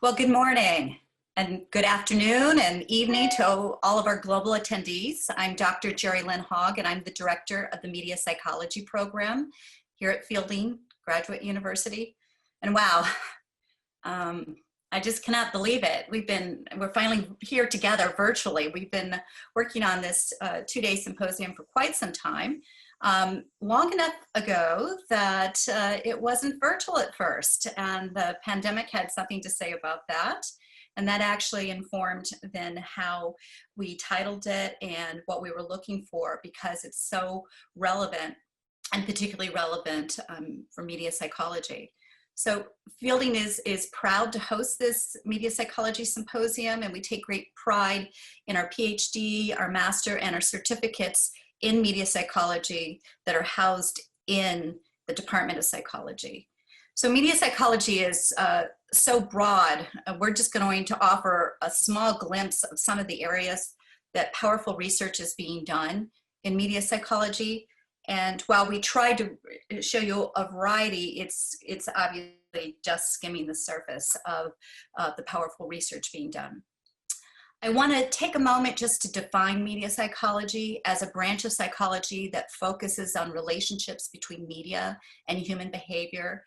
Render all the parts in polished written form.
Well, good morning and good afternoon and evening to all of our global attendees. I'm Dr. Jerry Lynn Hogg, and I'm the director of the Media Psychology program here at Fielding Graduate University. And wow, I just cannot believe it. We're finally here together virtually. We've been working on this two-day symposium for quite some time. Long enough ago that it wasn't virtual at first, and the pandemic had something to say about that. And that actually informed then how we titled it and what we were looking for, because it's so relevant, and particularly relevant for media psychology. So Fielding is proud to host this Media Psychology Symposium, and we take great pride in our PhD, our master, and our certificates in media psychology that are housed in the Department of Psychology. So media psychology is so broad. We're just going to offer a small glimpse of some of the areas that powerful research is being done in media psychology. And while we try to show you a variety, it's obviously just skimming the surface of the powerful research being done. I want to take a moment just to define media psychology as a branch of psychology that focuses on relationships between media and human behavior.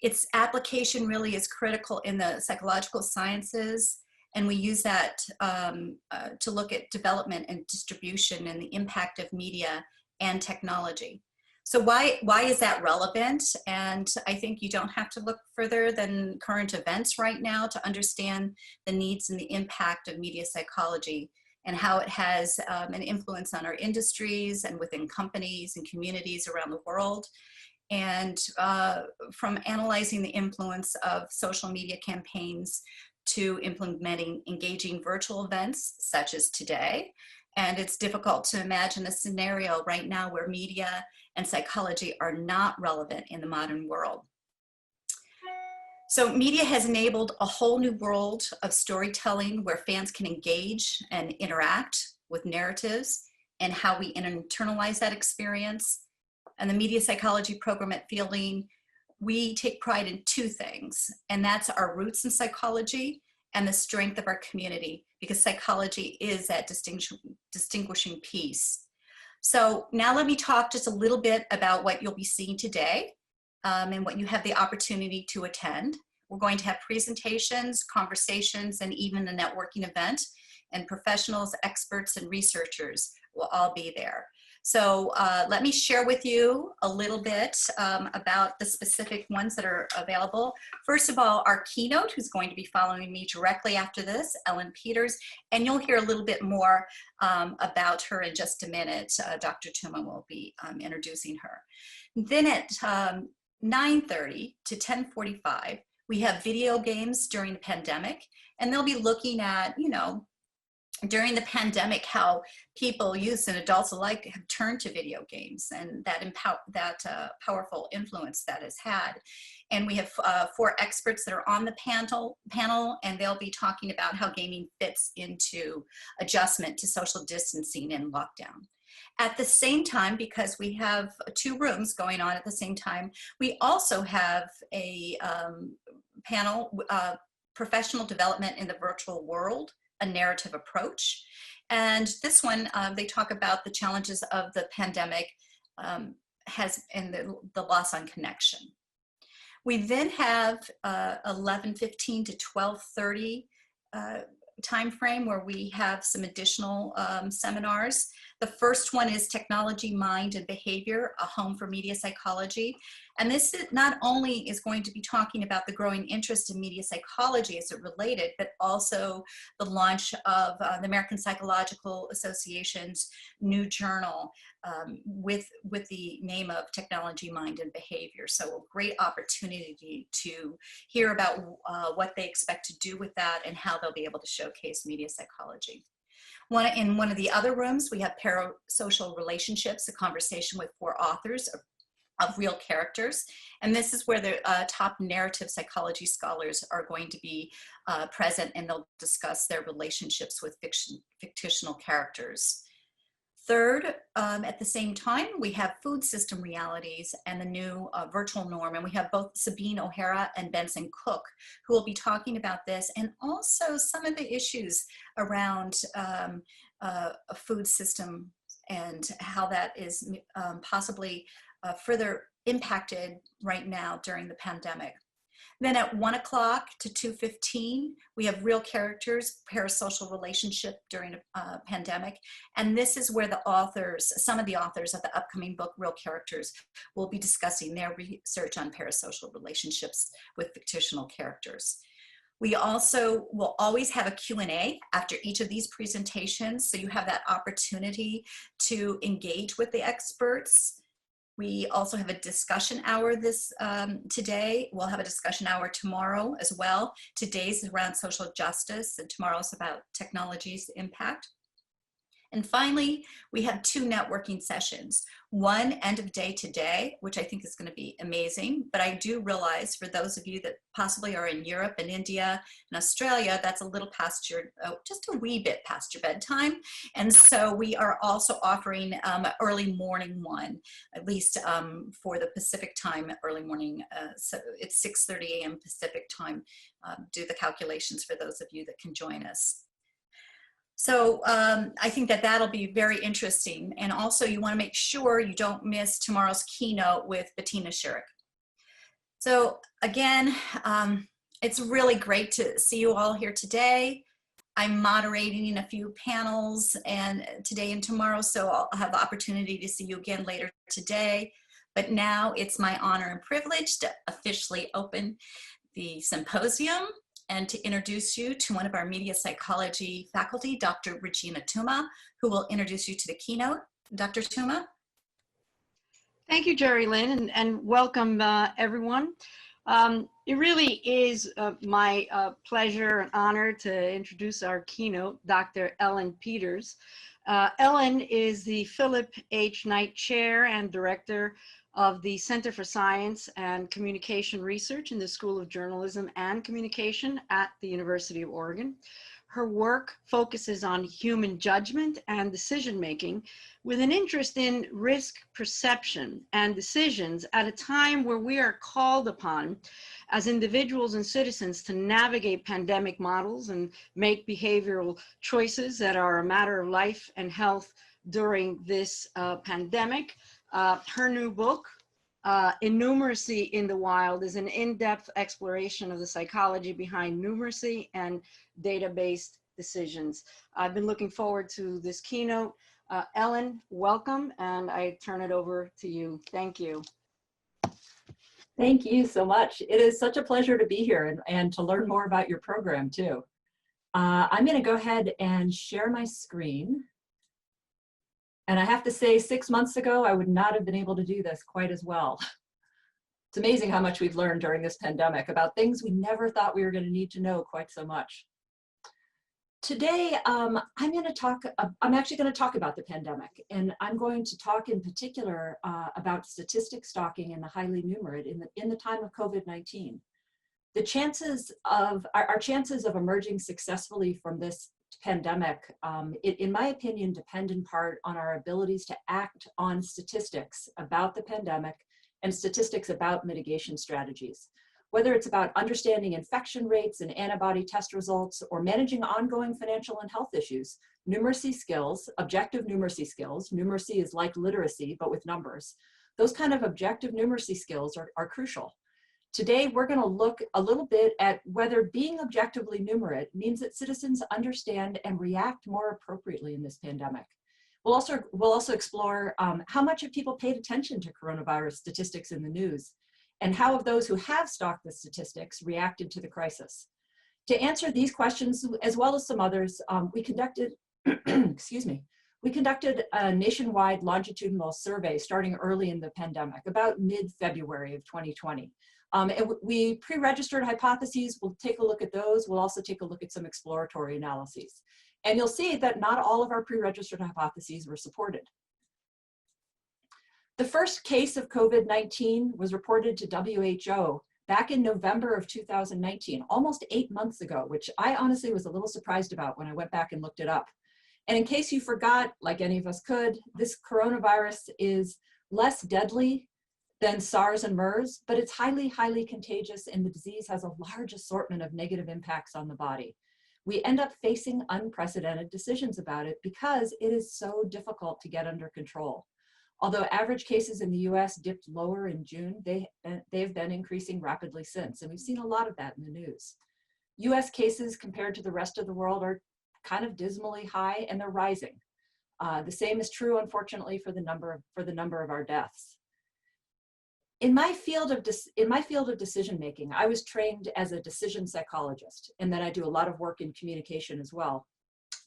Its application really is critical in the psychological sciences, and we use that to look at development and distribution and the impact of media and technology. So why is that relevant? And I think you don't have to look further than current events right now to understand the needs and the impact of media psychology and how it has an influence on our industries and within companies and communities around the world. And from analyzing the influence of social media campaigns to implementing engaging virtual events such as today. And it's difficult to imagine a scenario right now where media and psychology are not relevant in the modern world. So media has enabled a whole new world of storytelling where fans can engage and interact with narratives and how we internalize that experience. And the media psychology program at Fielding, we take pride in two things, and that's our roots in psychology and the strength of our community, because psychology is that distinguishing piece. So now let me talk just a little bit about what you'll be seeing today and what you have the opportunity to attend. We're going to have presentations, conversations, and even a networking event, and professionals, experts, and researchers will all be there. So let me share with you a little bit about the specific ones that are available. First of all, our keynote, who's going to be following me directly after this, Ellen Peters, and you'll hear a little bit more about her in just a minute. Dr. Tuma will be introducing her. Then at 9:30 to 10:45, we have video games during the pandemic, and they'll be looking at, during the pandemic, how people, youth and adults alike, have turned to video games and that powerful influence that has had. And we have 4 experts that are on the panel, and they'll be talking about how gaming fits into adjustment to social distancing and lockdown. At the same time, because we have 2 rooms going on at the same time, we also have a panel, Professional Development in the Virtual World, a narrative approach. And this one, they talk about the challenges of the pandemic and the loss on connection. We then have 11:15 to 12:30 time frame where we have some additional seminars. The first one is Technology, Mind, and Behavior, a Home for Media Psychology. And this not only is going to be talking about the growing interest in media psychology as it related, but also the launch of the American Psychological Association's new journal with the name of Technology, Mind, and Behavior. So a great opportunity to hear about what they expect to do with that and how they'll be able to showcase media psychology. In one of the other rooms, we have Parasocial Relationships, a conversation with 4 authors of real characters. And this is where the top narrative psychology scholars are going to be present, and they'll discuss their relationships with fictional characters. Third, at the same time, we have food system realities and the new virtual norm. And we have both Sabine O'Hara and Benson Cook, who will be talking about this, and also some of the issues around a food system and how that is possibly further impacted right now during the pandemic. Then at 1 o'clock to 2:15, we have real characters, parasocial relationship during a pandemic. And this is where the authors, some of the authors of the upcoming book, Real Characters, will be discussing their research on parasocial relationships with fictional characters. We also will always have a Q&A after each of these presentations, so you have that opportunity to engage with the experts. We also have a discussion hour today. We'll have a discussion hour tomorrow as well. Today's is around social justice, and tomorrow's about technology's impact. And finally, we have 2 networking sessions. One, end of day today, which I think is going to be amazing. But I do realize for those of you that possibly are in Europe and India and Australia, that's a little past your, just a wee bit past your bedtime. And so we are also offering early morning one, at least for the Pacific time, early morning. So it's 6:30 a.m. Pacific time. Do the calculations for those of you that can join us. So I think that that'll be very interesting. And also you want to make sure you don't miss tomorrow's keynote with Bettina Schurig. So again, it's really great to see you all here today. I'm moderating a few panels and today and tomorrow, so I'll have the opportunity to see you again later today. But now it's my honor and privilege to officially open the symposium and to introduce you to one of our media psychology faculty, Dr. Regina Tuma, who will introduce you to the keynote. Dr. Tuma. Thank you, Jerry Lynn, and welcome everyone. It really is my pleasure and honor to introduce our keynote, Dr. Ellen Peters. Ellen is the Philip H. Knight Chair and Director of the Center for Science and Communication Research in the School of Journalism and Communication at the University of Oregon. Her work focuses on human judgment and decision-making with an interest in risk perception and decisions at a time where we are called upon as individuals and citizens to navigate pandemic models and make behavioral choices that are a matter of life and health during this pandemic. Her new book, Numeracy in the Wild, is an in-depth exploration of the psychology behind numeracy and data-based decisions. I've been looking forward to this keynote. Ellen, welcome, and I turn it over to you. Thank you. Thank you so much. It is such a pleasure to be here and to learn more about your program too. I'm going to go ahead and share my screen. And I have to say, 6 months ago, I would not have been able to do this quite as well. It's amazing how much we've learned during this pandemic about things we never thought we were going to need to know quite so much. Today, I'm actually going to talk about the pandemic, and I'm going to talk in particular about statistic stalking and the highly numerate in the time of COVID-19. The chances of, our chances of emerging successfully from this pandemic, in my opinion, depend in part on our abilities to act on statistics about the pandemic and statistics about mitigation strategies. Whether it's about understanding infection rates and antibody test results or managing ongoing financial and health issues, numeracy skills, objective numeracy skills, numeracy is like literacy but with numbers, those kind of objective numeracy skills are crucial. Today, we're going to look a little bit at whether being objectively numerate means that citizens understand and react more appropriately in this pandemic. We'll also explore how much have people paid attention to coronavirus statistics in the news, and how have those who have stalked the statistics reacted to the crisis. To answer these questions, as well as some others, we conducted, we conducted a nationwide longitudinal survey starting early in the pandemic, about mid-February of 2020. And we pre-registered hypotheses. We'll take a look at those. We'll also take a look at some exploratory analyses. And you'll see that not all of our pre-registered hypotheses were supported. The first case of COVID-19 was reported to WHO back in November of 2019, almost 8 months ago, which I honestly was a little surprised about when I went back and looked it up. And in case you forgot, like any of us could, this coronavirus is less deadly than SARS and MERS, but it's highly, highly contagious, and the disease has a large assortment of negative impacts on the body. We end up facing unprecedented decisions about it because it is so difficult to get under control. Although average cases in the US dipped lower in June, they've been increasing rapidly since, and we've seen a lot of that in the news. US cases compared to the rest of the world are kind of dismally high, and they're rising. The same is true, unfortunately, for the number of our deaths. In my field of decision making, I was trained as a decision psychologist, and then I do a lot of work in communication as well.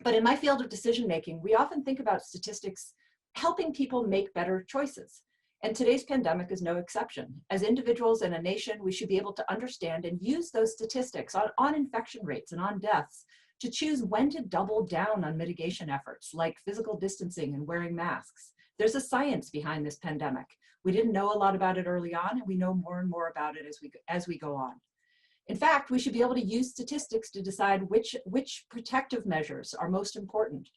But in my field of decision making, we often think about statistics helping people make better choices. And today's pandemic is no exception. As individuals and a nation, we should be able to understand and use those statistics on infection rates and on deaths to choose when to double down on mitigation efforts like physical distancing and wearing masks. There's a science behind this pandemic. We didn't know a lot about it early on, and we know more and more about it as we go on. In fact, we should be able to use statistics to decide which protective measures are most important.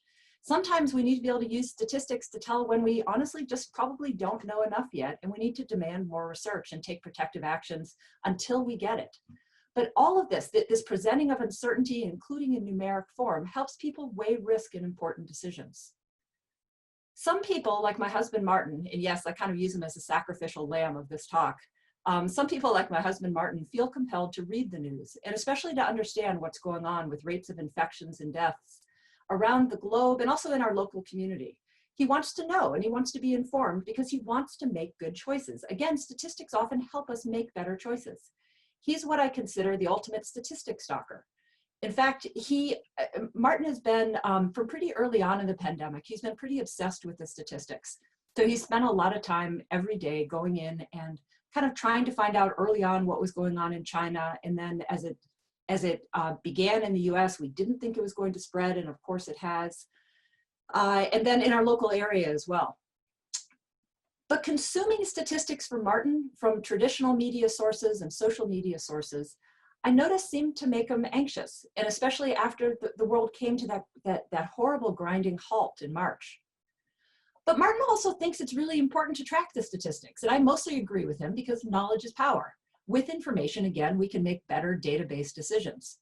Sometimes we need to be able to use statistics to tell when we honestly just probably don't know enough yet, and we need to demand more research and take protective actions until we get it. But all of this presenting of uncertainty, including in numeric form, helps people weigh risk in important decisions. Some people, like my husband Martin, and yes, I kind of use him as a sacrificial lamb of this talk, some people like my husband Martin feel compelled to read the news, and especially to understand what's going on with rates of infections and deaths around the globe and also in our local community. He wants to know and he wants to be informed because he wants to make good choices. Again, statistics often help us make better choices. He's what I consider the ultimate statistics stalker. In fact, Martin has been, from pretty early on in the pandemic, he's been pretty obsessed with the statistics. So he spent a lot of time every day going in and kind of trying to find out early on what was going on in China. And then as it began in the US, we didn't think it was going to spread, and of course it has. And then in our local area as well. But consuming statistics for Martin from traditional media sources and social media sources, I noticed seemed to make him anxious, and especially after the world came to that horrible grinding halt in March. But Martin also thinks it's really important to track the statistics, and I mostly agree with him because knowledge is power. With information, again, we can make better database decisions.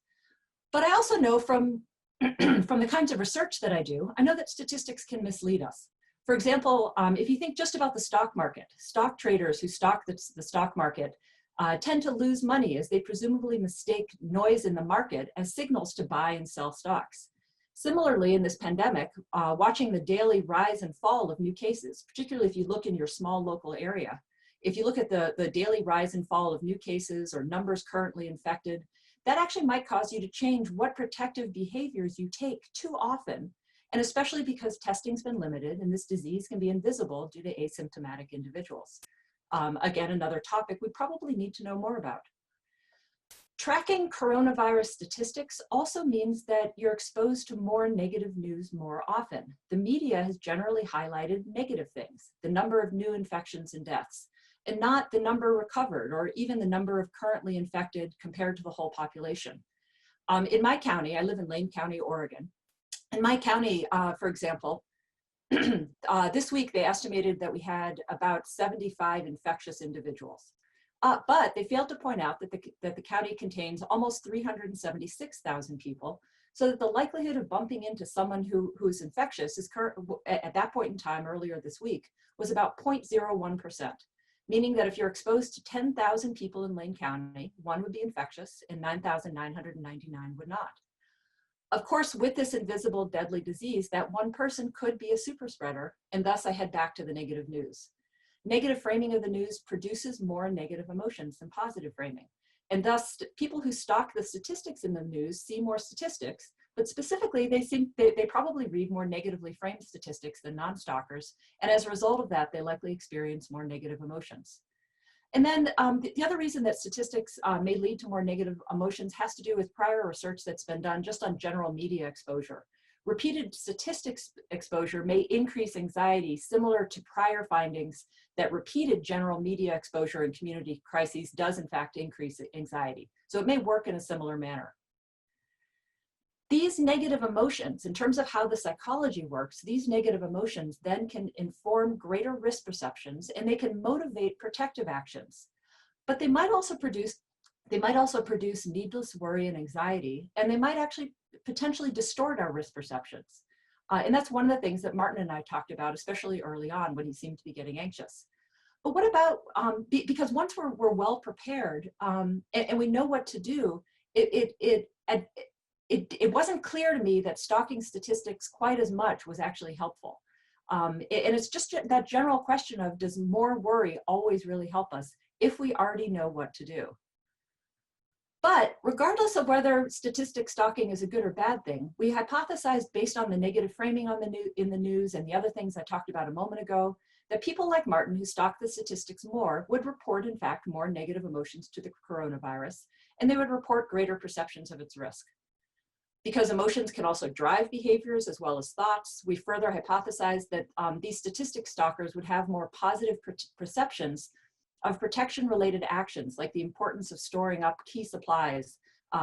But I also know from the kinds of research that I do, I know that statistics can mislead us. For example, if you think just about the stock market, stock traders who stock the stock market tend to lose money as they presumably mistake noise in the market as signals to buy and sell stocks. Similarly, in this pandemic, watching the daily rise and fall of new cases, particularly if you look in your small local area, if you look at the daily rise and fall of new cases or numbers currently infected, that actually might cause you to change what protective behaviors you take too often, and especially because testing's been limited and this disease can be invisible due to asymptomatic individuals. Again, another topic we probably need to know more about. Tracking coronavirus statistics also means that you're exposed to more negative news more often. The media has generally highlighted negative things, the number of new infections and deaths, and not the number recovered or even the number of currently infected compared to the whole population. In my county, I live in Lane County, Oregon. In my county, for example, this week they estimated that we had about 75 infectious individuals. But they failed to point out that the county contains almost 376,000 people, so that the likelihood of bumping into someone who's infectious is at that point in time earlier this week was about 0.01%, meaning that if you're exposed to 10,000 people in Lane County, one would be infectious and 9,999 would not. Of course, with this invisible deadly disease, that one person could be a super spreader, and thus I head back to the negative news. Negative framing of the news produces more negative emotions than positive framing. And thus, people who stalk the statistics in the news see more statistics, but specifically, they probably read more negatively framed statistics than non-stalkers. And as a result of that, they likely experience more negative emotions. And then the other reason that statistics may lead to more negative emotions has to do with prior research that's been done just on general media exposure. Repeated statistics exposure may increase anxiety, similar to prior findings that repeated general media exposure in community crises does in fact increase anxiety. So it may work in a similar manner. These negative emotions, in terms of how the psychology works, these negative emotions then can inform greater risk perceptions, and they can motivate protective actions. But they might also produce needless worry and anxiety, and they might actually potentially distort our risk perceptions. And that's one of the things that Martin and I talked about, especially early on when he seemed to be getting anxious. But what about, because once we're well prepared and we know what to do, it wasn't clear to me that stalking statistics quite as much was actually helpful. And it's just that general question of, does more worry always really help us if we already know what to do? But regardless of whether statistic stalking is a good or bad thing, we hypothesized based on the negative framing in the news and the other things I talked about a moment ago, that people like Martin who stalk the statistics more would report, in fact, more negative emotions to the coronavirus, and they would report greater perceptions of its risk. Because emotions can also drive behaviors as well as thoughts, we further hypothesized that these statistic stalkers would have more positive perceptions of protection-related actions, like the importance of storing up key supplies,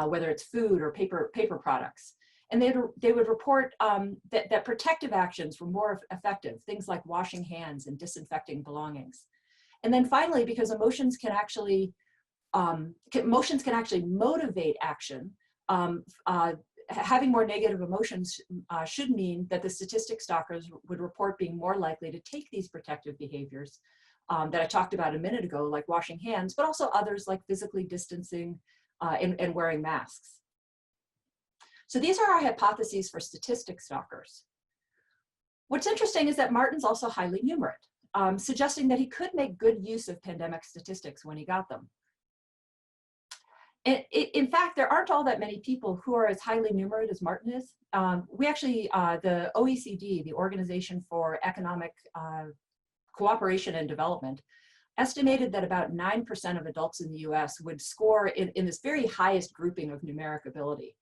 whether it's food or paper products. And they would report that protective actions were more effective, things like washing hands and disinfecting belongings. And then finally, because emotions can actually motivate action, having more negative emotions should mean that the statistic stalkers would report being more likely to take these protective behaviors that I talked about a minute ago, like washing hands, but also others like physically distancing and wearing masks. So these are our hypotheses for statistic stalkers. What's interesting is that Martin's also highly numerate, suggesting that he could make good use of pandemic statistics when he got them. In fact, there aren't all that many people who are as highly numerate as Martin is. We actually, the OECD, the Organization for Economic Cooperation and Development, estimated that about 9% of adults in the US would score in this very highest grouping of numeric ability.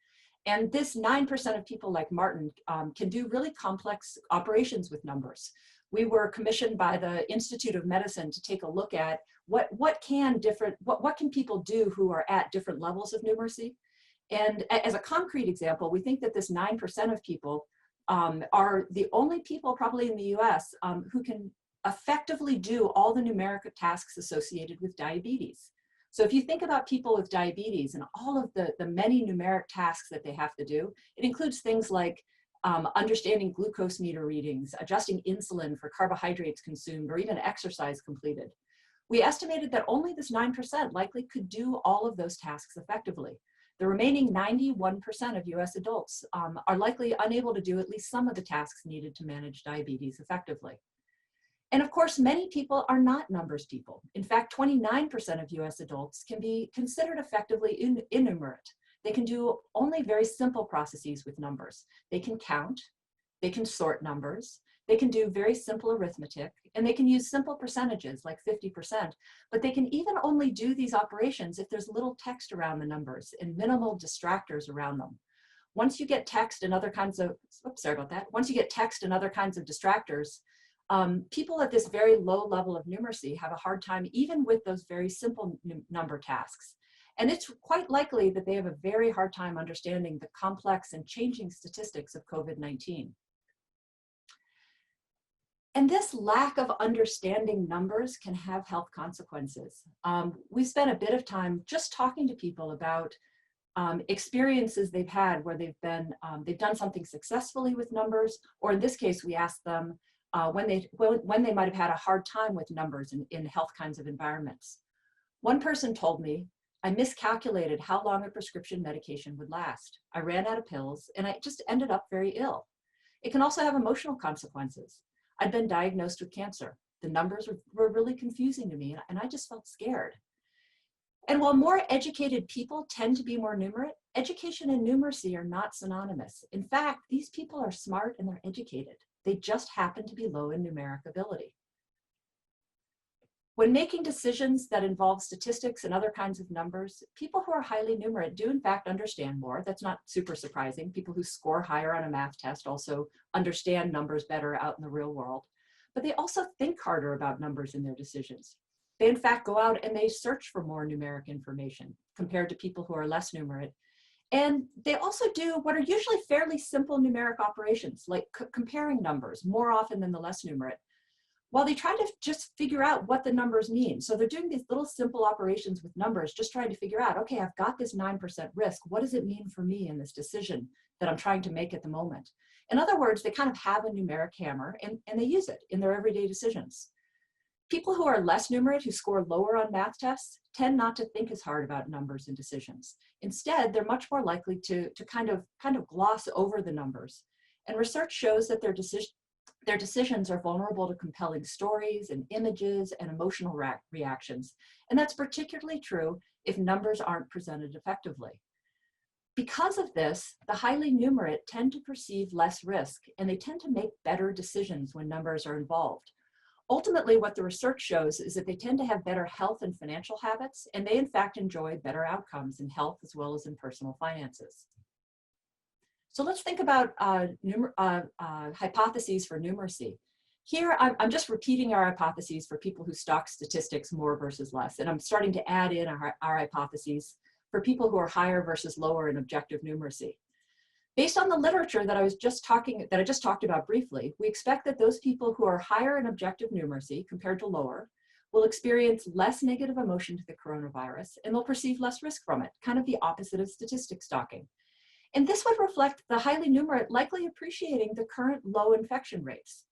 And this 9% of people like Martin can do really complex operations with numbers. We were commissioned by the Institute of Medicine to take a look at what can people do who are at different levels of numeracy. And as a concrete example, we think that this 9% of people are the only people probably in the US who can effectively do all the numeric tasks associated with diabetes. So if you think about people with diabetes and all of the many numeric tasks that they have to do, it includes things like understanding glucose meter readings, adjusting insulin for carbohydrates consumed, or even exercise completed. We estimated that only this 9% likely could do all of those tasks effectively. The remaining 91% of US adults are likely unable to do at least some of the tasks needed to manage diabetes effectively. And of course, many people are not numbers people. In fact, 29% of US adults can be considered effectively innumerate. They can do only very simple processes with numbers. They can count, they can sort numbers, they can do very simple arithmetic, and they can use simple percentages like 50%, but they can even only do these operations if there's little text around the numbers and minimal distractors around them. Once you get text and other kinds of, once you get text and other kinds of distractors, people at this very low level of numeracy have a hard time even with those very simple number tasks. And it's quite likely that they have a very hard time understanding the complex and changing statistics of COVID-19. And this lack of understanding numbers can have health consequences. We spent a bit of time just talking to people about experiences they've had where they've done something successfully with numbers, or in this case, we asked them when they might have had a hard time with numbers in health kinds of environments. One person told me, I miscalculated how long a prescription medication would last. I ran out of pills and I just ended up very ill. It can also have emotional consequences. I'd been diagnosed with cancer. The numbers were really confusing to me and I just felt scared. And while more educated people tend to be more numerate, education and numeracy are not synonymous. In fact, these people are smart and they're educated. They just happen to be low in numeric ability. When making decisions that involve statistics and other kinds of numbers, people who are highly numerate do in fact understand more. That's not super surprising. People who score higher on a math test also understand numbers better out in the real world. But they also think harder about numbers in their decisions. They in fact go out and they search for more numeric information compared to people who are less numerate. And they also do what are usually fairly simple numeric operations, like comparing numbers more often than the less numerate, while they try to just figure out what the numbers mean. So they're doing these little simple operations with numbers, just trying to figure out, okay, I've got this 9% risk. What does it mean for me in this decision that I'm trying to make at the moment? In other words, they kind of have a numeric hammer and they use it in their everyday decisions. People who are less numerate, who score lower on math tests, tend not to think as hard about numbers and decisions. Instead, they're much more likely to kind of gloss over the numbers. And research shows that their decisions are vulnerable to compelling stories and images and emotional reactions. And that's particularly true if numbers aren't presented effectively. Because of this, the highly numerate tend to perceive less risk, and they tend to make better decisions when numbers are involved. Ultimately, what the research shows is that they tend to have better health and financial habits, and they in fact enjoy better outcomes in health as well as in personal finances. So let's think about hypotheses for numeracy. Here, I'm just repeating our hypotheses for people who stock statistics more versus less, and I'm starting to add in our hypotheses for people who are higher versus lower in objective numeracy. Based on the literature that I just talked about briefly, we expect that those people who are higher in objective numeracy compared to lower will experience less negative emotion to the coronavirus, and they'll perceive less risk from it, kind of the opposite of statistic stalking. And this would reflect the highly numerate likely appreciating the current low infection rates.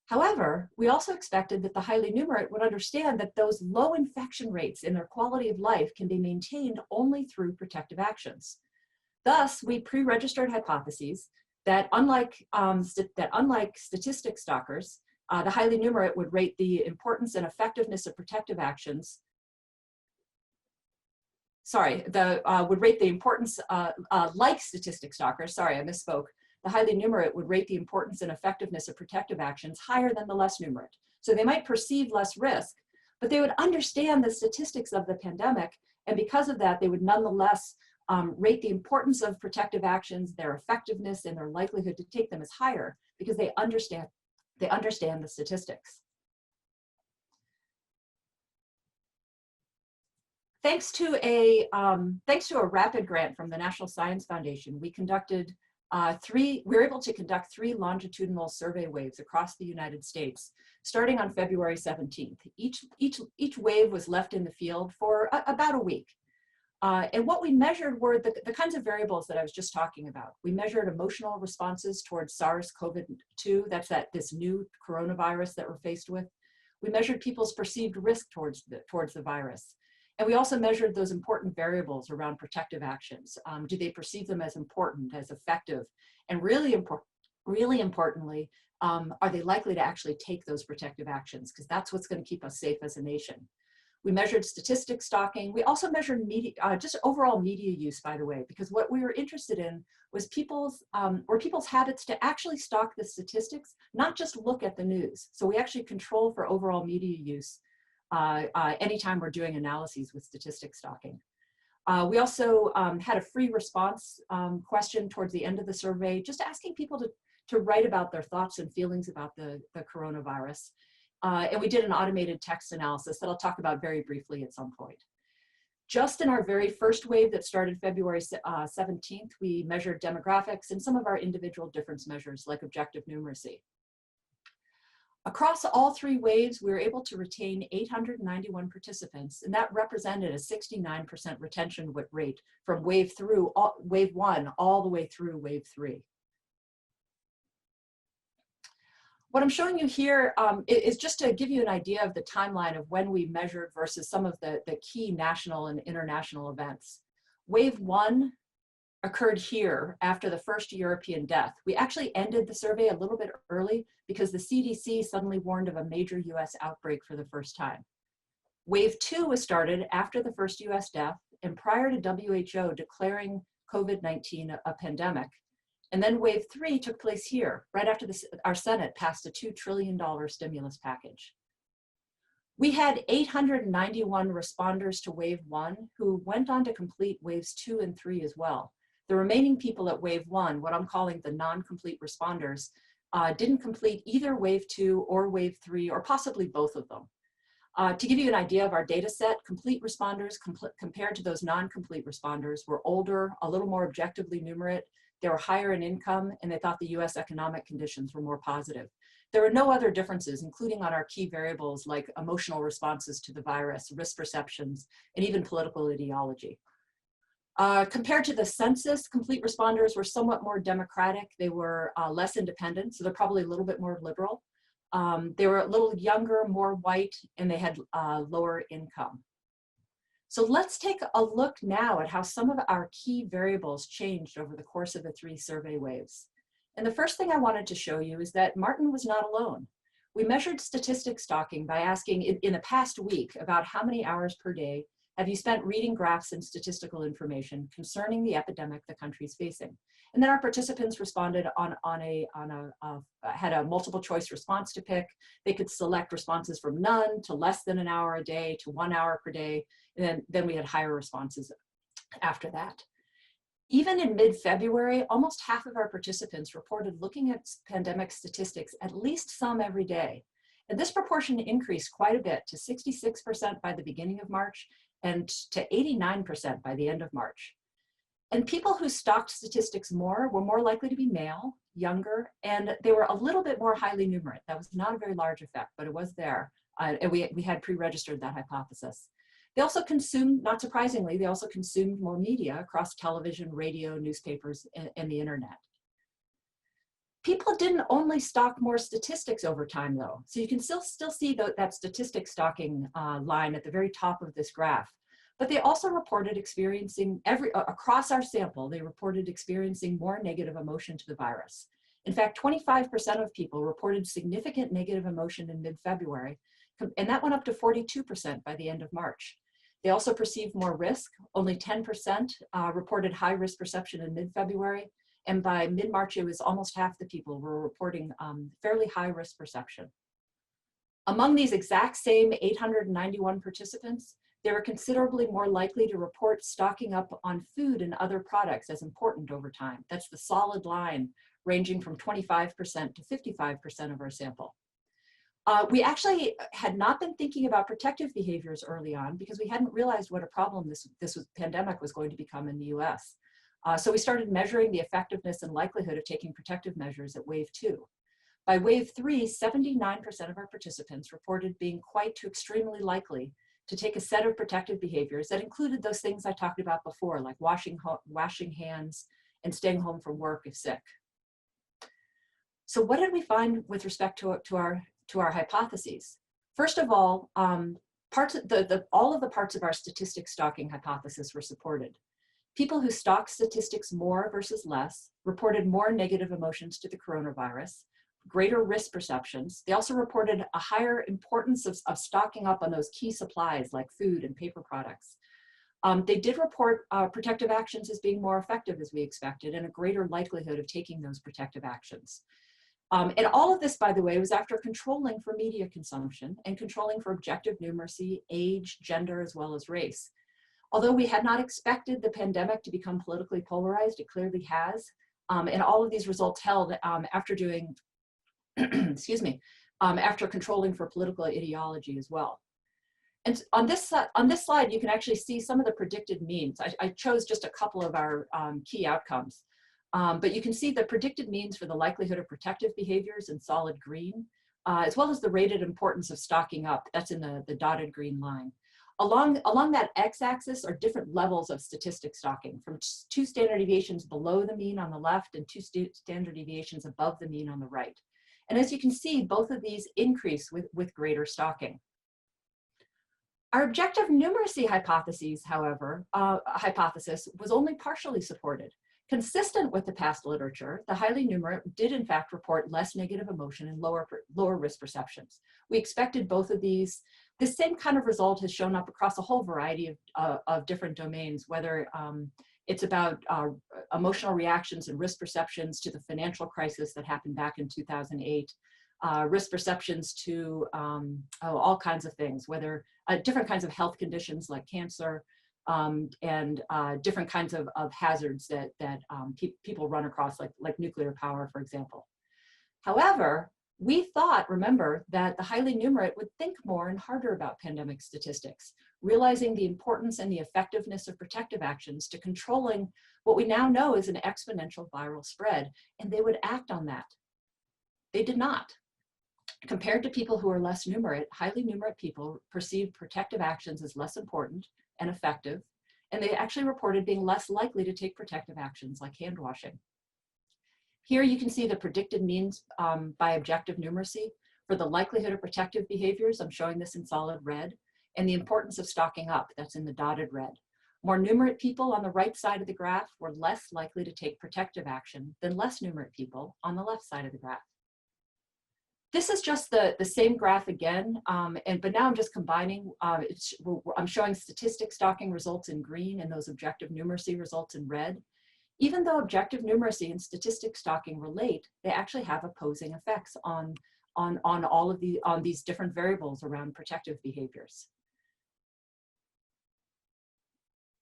However, we also expected that the highly numerate would understand that those low infection rates in their quality of life can be maintained only through protective actions. Thus, we pre-registered hypotheses that unlike statistic stalkers, the highly numerate would rate the importance and effectiveness of protective actions. Would rate the importance, like statistic stalkers, sorry, I misspoke. The highly numerate would rate the importance and effectiveness of protective actions higher than the less numerate. So they might perceive less risk, but they would understand the statistics of the pandemic, and because of that, they would nonetheless rate the importance of protective actions, their effectiveness, and their likelihood to take them as higher because they understand the statistics. Thanks to a rapid grant from the National Science Foundation, we were able to conduct 3 longitudinal survey waves across the United States, starting on February 17th. Each wave was left in the field for about a week. And what we measured were the kinds of variables that I was just talking about. We measured emotional responses towards SARS-CoV-2, that's this new coronavirus that we're faced with. We measured people's perceived risk towards the virus. And we also measured those important variables around protective actions. Do they perceive them as important, as effective? And really importantly, are they likely to actually take those protective actions? Because that's what's going to keep us safe as a nation. We measured statistic stalking. We also measured media, just overall media use, by the way, because what we were interested in was people's habits to actually stalk the statistics, not just look at the news. So we actually control for overall media use anytime we're doing analyses with statistic stalking. We also had a free response question towards the end of the survey, just asking people to write about their thoughts and feelings about the coronavirus. And we did an automated text analysis that I'll talk about very briefly at some point. Just in our very first wave that started February 17th, we measured demographics and some of our individual difference measures like objective numeracy. Across all 3 waves, we were able to retain 891 participants, and that represented a 69% retention rate from wave 1 all the way through wave 3. What I'm showing you here is just to give you an idea of the timeline of when we measured versus some of the key national and international events. Wave 1 occurred here after the first European death. We actually ended the survey a little bit early because the CDC suddenly warned of a major US outbreak for the first time. Wave 2 was started after the first US death and prior to WHO declaring COVID-19 a pandemic. And then wave 3 took place here, right after our Senate passed a $2 trillion stimulus package. We had 891 responders to wave 1 who went on to complete waves 2 and 3 as well. The remaining people at wave 1, what I'm calling the non-complete responders, didn't complete either wave 2 or wave 3, or possibly both of them. To give you an idea of our data set, complete responders compared to those non-complete responders were older, a little more objectively numerate, they were higher in income, and they thought the US economic conditions were more positive. There were no other differences, including on our key variables like emotional responses to the virus, risk perceptions, and even political ideology. Compared to the census, complete responders were somewhat more democratic. They were less independent, so they're probably a little bit more liberal. They were a little younger, more white, and they had lower income. So let's take a look now at how some of our key variables changed over the course of the 3 survey waves. And the first thing I wanted to show you is that Martin was not alone. We measured statistic stalking by asking in the past week about how many hours per day have you spent reading graphs and statistical information concerning the epidemic the country is facing. And then our participants responded had a multiple choice response to pick. They could select responses from none to less than an hour a day to 1 hour per day. And then we had higher responses after that. Even in mid-February, almost half of our participants reported looking at pandemic statistics at least some every day. And this proportion increased quite a bit to 66% by the beginning of March and to 89% by the end of March. And people who stalked statistics more were more likely to be male, younger, and they were a little bit more highly numerate. That was not a very large effect, but it was there. And we had pre-registered that hypothesis. They also consumed, not surprisingly, they also consumed more media across television, radio, newspapers, and the internet. People didn't only stalk more statistics over time though. So you can still see that statistic stalking line at the very top of this graph. But they also reported experiencing, across our sample, they reported experiencing more negative emotion to the virus. In fact, 25% of people reported significant negative emotion in mid-February, and that went up to 42% by the end of March. They also perceived more risk. Only 10% reported high risk perception in mid-February, and by mid-March, it was almost half the people were reporting fairly high risk perception. Among these exact same 891 participants, they were considerably more likely to report stocking up on food and other products as important over time. That's the solid line, ranging from 25% to 55% of our sample. We actually had not been thinking about protective behaviors early on because we hadn't realized what a problem this pandemic was going to become in the US. So we started measuring the effectiveness and likelihood of taking protective measures at wave 2. By wave 3, 79% of our participants reported being quite to extremely likely to take a set of protective behaviors that included those things I talked about before, like washing hands and staying home from work if sick. So what did we find with respect to our hypotheses? First of all, all of the parts of our statistic stalking hypothesis were supported. People who stalked statistics more versus less reported more negative emotions to the coronavirus, greater risk perceptions. They also reported a higher importance of stocking up on those key supplies like food and paper products. They did report protective actions as being more effective as we expected and a greater likelihood of taking those protective actions. And all of this, by the way, was after controlling for media consumption and controlling for objective numeracy, age, gender, as well as race. Although we had not expected the pandemic to become politically polarized, it clearly has. And all of these results held after doing, excuse me, after controlling for political ideology as well. And on this slide, you can actually see some of the predicted means. I chose just a couple of our key outcomes. But you can see the predicted means for the likelihood of protective behaviors in solid green, as well as the rated importance of stocking up. That's in the dotted green line. Along that x-axis are different levels of statistic stalking, from 2 standard deviations below the mean on the left and 2 standard deviations above the mean on the right. And as you can see, both of these increase with greater stalking. Our objective numeracy hypothesis, however, was only partially supported. Consistent with the past literature, the highly numerate did in fact report less negative emotion and lower risk perceptions. We expected both of these. This same kind of result has shown up across a whole variety of different domains, whether it's about emotional reactions and risk perceptions to the financial crisis that happened back in 2008, risk perceptions to all kinds of things, whether different kinds of health conditions like cancer, and different kinds of hazards that people run across, like nuclear power, for example. However, We thought, remember, that the highly numerate would think more and harder about pandemic statistics, realizing the importance and the effectiveness of protective actions to controlling what we now know is an exponential viral spread, and they would act on that. They did not. Compared to people who are less numerate, highly numerate people perceived protective actions as less important and effective, and they actually reported being less likely to take protective actions like hand washing. Here you can see the predicted means by objective numeracy for the likelihood of protective behaviors. I'm showing this in solid red, and the importance of stocking up, that's in the dotted red. More numerate people on the right side of the graph were less likely to take protective action than less numerate people on the left side of the graph. This is just the same graph again, but now I'm just combining. I'm showing statistic stocking results in green and those objective numeracy results in red. Even though objective numeracy and statistic stocking relate, they actually have opposing effects on these different variables around protective behaviors.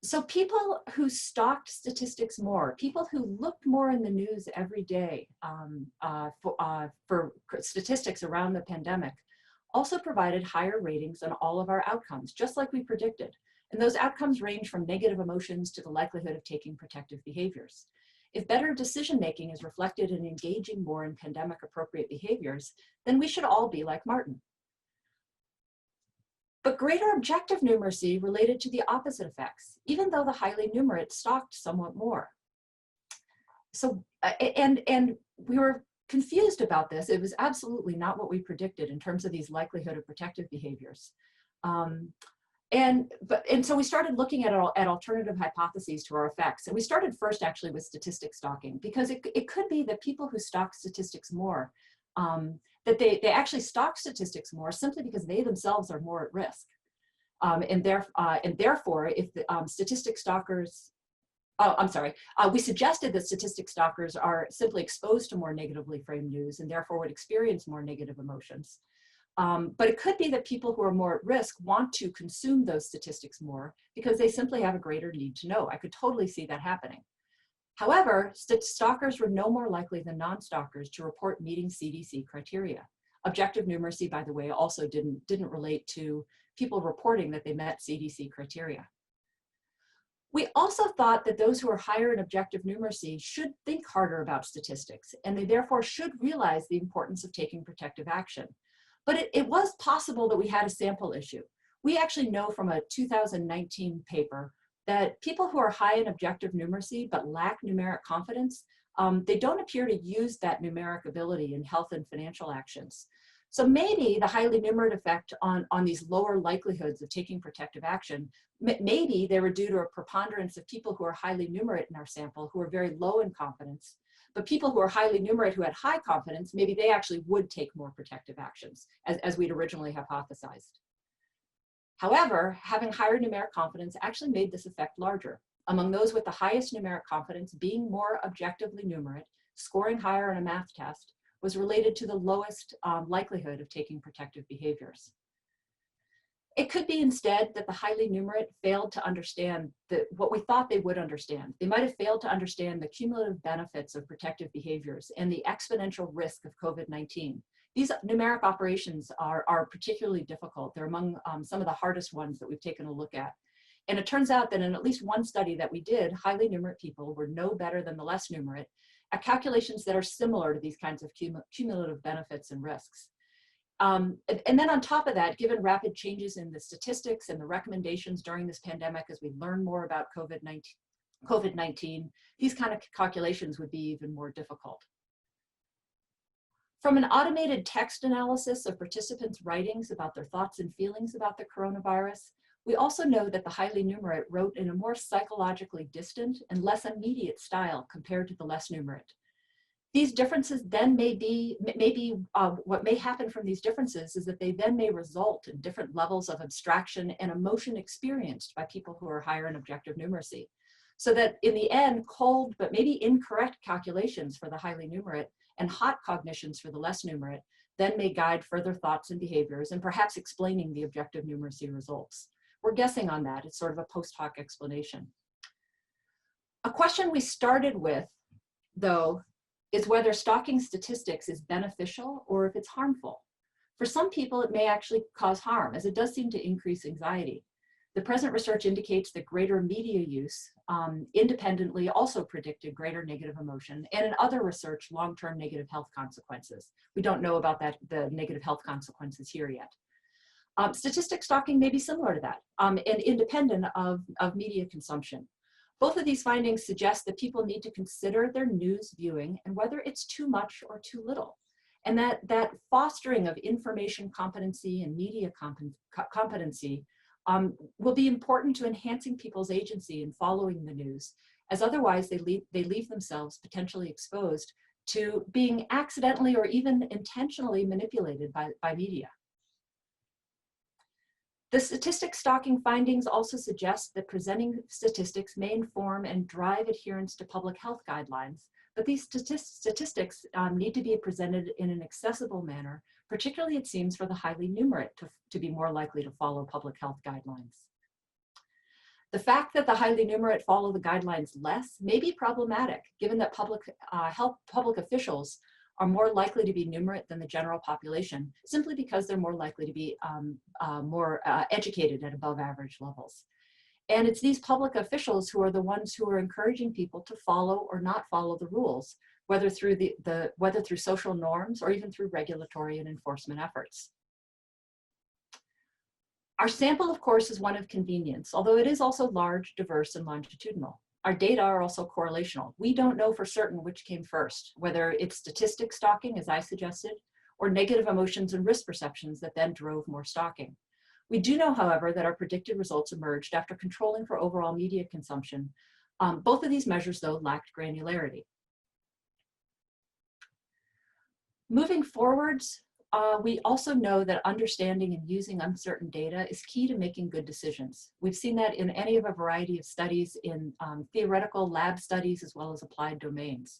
So people who stalked statistics more, people who looked more in the news every day for statistics around the pandemic, also provided higher ratings on all of our outcomes, just like we predicted. And those outcomes range from negative emotions to the likelihood of taking protective behaviors. If better decision-making is reflected in engaging more in pandemic-appropriate behaviors, then we should all be like Martin. But greater objective numeracy related to the opposite effects, even though the highly numerate stalked somewhat more. So, and we were confused about this. It was absolutely not what we predicted in terms of these likelihood of protective behaviors. And so we started looking at alternative hypotheses to our effects. And we started first actually with statistic stocking, because it could be that people who stalk statistics more, that they actually stalk statistics more simply because they themselves are more at risk. And therefore, if the statistic stalkers, we suggested that statistic stalkers are simply exposed to more negatively framed news and therefore would experience more negative emotions. But it could be that people who are more at risk want to consume those statistics more because they simply have a greater need to know. I could totally see that happening. However, stalkers were no more likely than non-stalkers to report meeting CDC criteria. Objective numeracy, by the way, also didn't relate to people reporting that they met CDC criteria. We also thought that those who are higher in objective numeracy should think harder about statistics, and they therefore should realize the importance of taking protective action. But it was possible that we had a sample issue. We actually know from a 2019 paper that people who are high in objective numeracy but lack numeric confidence, they don't appear to use that numeric ability in health and financial actions. So maybe the highly numerate effect on these lower likelihoods of taking protective action, maybe they were due to a preponderance of people who are highly numerate in our sample who are very low in confidence. But people who are highly numerate who had high confidence, maybe they actually would take more protective actions, as we'd originally hypothesized. However, having higher numeric confidence actually made this effect larger. Among those with the highest numeric confidence, being more objectively numerate, scoring higher on a math test, was related to the lowest likelihood of taking protective behaviors. It could be instead that the highly numerate failed to understand what we thought they would understand. They might have failed to understand the cumulative benefits of protective behaviors and the exponential risk of COVID-19. These numeric operations are particularly difficult. They're among some of the hardest ones that we've taken a look at. And it turns out that in at least one study that we did, highly numerate people were no better than the less numerate at calculations that are similar to these kinds of cumulative benefits and risks. And then on top of that, given rapid changes in the statistics and the recommendations during this pandemic as we learn more about COVID-19, these kind of calculations would be even more difficult. From an automated text analysis of participants' writings about their thoughts and feelings about the coronavirus, we also know that the highly numerate wrote in a more psychologically distant and less immediate style compared to the less numerate. These differences then what may happen from these differences is that they then may result in different levels of abstraction and emotion experienced by people who are higher in objective numeracy. So that in the end, cold but maybe incorrect calculations for the highly numerate and hot cognitions for the less numerate then may guide further thoughts and behaviors and perhaps explaining the objective numeracy results. We're guessing on that. It's sort of a post hoc explanation. A question we started with, though, is whether stalking statistics is beneficial or if it's harmful. For some people, it may actually cause harm, as it does seem to increase anxiety. The present research indicates that greater media use independently also predicted greater negative emotion, and in other research, long-term negative health consequences. We don't know about the negative health consequences here yet. Statistic stalking may be similar to that and independent of media consumption. Both of these findings suggest that people need to consider their news viewing and whether it's too much or too little. And that fostering of information competency and media competency will be important to enhancing people's agency in following the news, as otherwise they leave themselves potentially exposed to being accidentally or even intentionally manipulated by media. The statistic stalking findings also suggest that presenting statistics may inform and drive adherence to public health guidelines, but these statistics need to be presented in an accessible manner, particularly it seems for the highly numerate to be more likely to follow public health guidelines. The fact that the highly numerate follow the guidelines less may be problematic, given that public officials are more likely to be numerate than the general population, simply because they're more likely to be more educated at above average levels. And it's these public officials who are the ones who are encouraging people to follow or not follow the rules, whether through whether through social norms or even through regulatory and enforcement efforts. Our sample, of course, is one of convenience, although it is also large, diverse, and longitudinal. Our data are also correlational. We don't know for certain which came first, whether it's statistic stalking, as I suggested, or negative emotions and risk perceptions that then drove more stalking. We do know, however, that our predicted results emerged after controlling for overall media consumption. Both of these measures, though, lacked granularity. Moving forwards, we also know that understanding and using uncertain data is key to making good decisions. We've seen that in any of a variety of studies in theoretical lab studies as well as applied domains.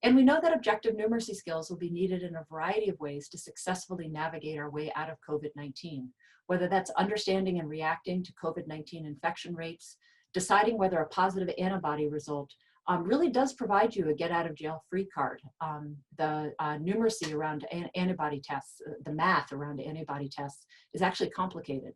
And we know that objective numeracy skills will be needed in a variety of ways to successfully navigate our way out of COVID-19, whether that's understanding and reacting to COVID-19 infection rates, deciding whether a positive antibody result really does provide you a get out of jail free card. The numeracy around antibody tests, the math around antibody tests is actually complicated.